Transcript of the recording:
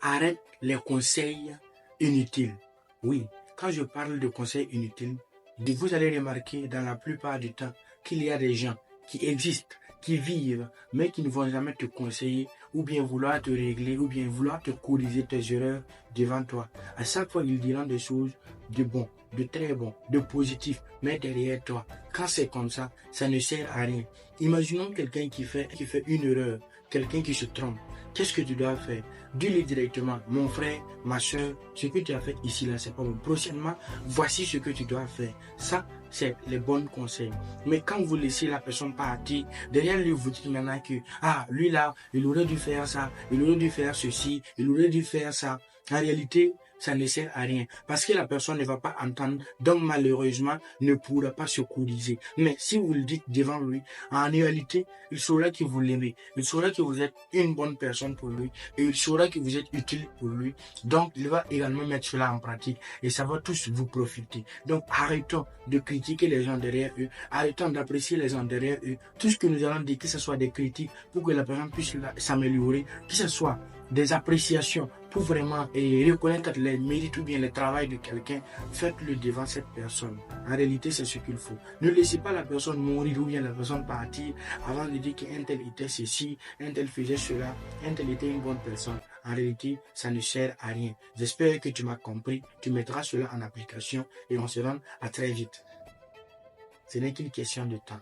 arrête les conseils inutiles. Oui, quand je parle de conseils inutiles, vous allez remarquer dans la plupart du temps qu'il y a des gens qui existent, qui vivent, mais qui ne vont jamais te conseiller ou bien vouloir te régler ou bien vouloir te corriger tes erreurs devant toi. À chaque fois, ils diront des choses de bon, de très bon, de positif, mais derrière toi. Quand c'est comme ça ne sert à rien. Imaginons quelqu'un qui fait une erreur, quelqu'un qui se trompe. Qu'est-ce que tu dois faire? Dis-lui directement, mon frère, ma soeur, ce que tu as fait ici, là, c'est pas bon. Prochainement, voici ce que tu dois faire. Ça, c'est les bons conseils. Mais quand vous laissez la personne partir, derrière lui, vous dites maintenant que, lui là, il aurait dû faire ça, il aurait dû faire ceci, il aurait dû faire ça. En réalité, ça ne sert à rien parce que la personne ne va pas entendre, donc malheureusement ne pourra pas se corriger. Mais si vous le dites devant lui, en réalité, il saura que vous l'aimez, il saura que vous êtes une bonne personne pour lui et il saura que vous êtes utile pour lui. Donc il va également mettre cela en pratique et ça va tous vous profiter. Donc arrêtons de critiquer les gens derrière eux, arrêtons d'apprécier les gens derrière eux. Tout ce que nous allons dire, que ce soit des critiques pour que la personne puisse s'améliorer, que ce soit des appréciations pour vraiment reconnaître les mérites ou bien le travail de quelqu'un, faites-le devant cette personne. En réalité, c'est ce qu'il faut. Ne laissez pas la personne mourir ou bien la personne partir avant de dire qu'un tel était ceci, un tel faisait cela, un tel était une bonne personne. En réalité, ça ne sert à rien. J'espère que tu m'as compris, tu mettras cela en application et on se rend à très vite. Ce n'est qu'une question de temps.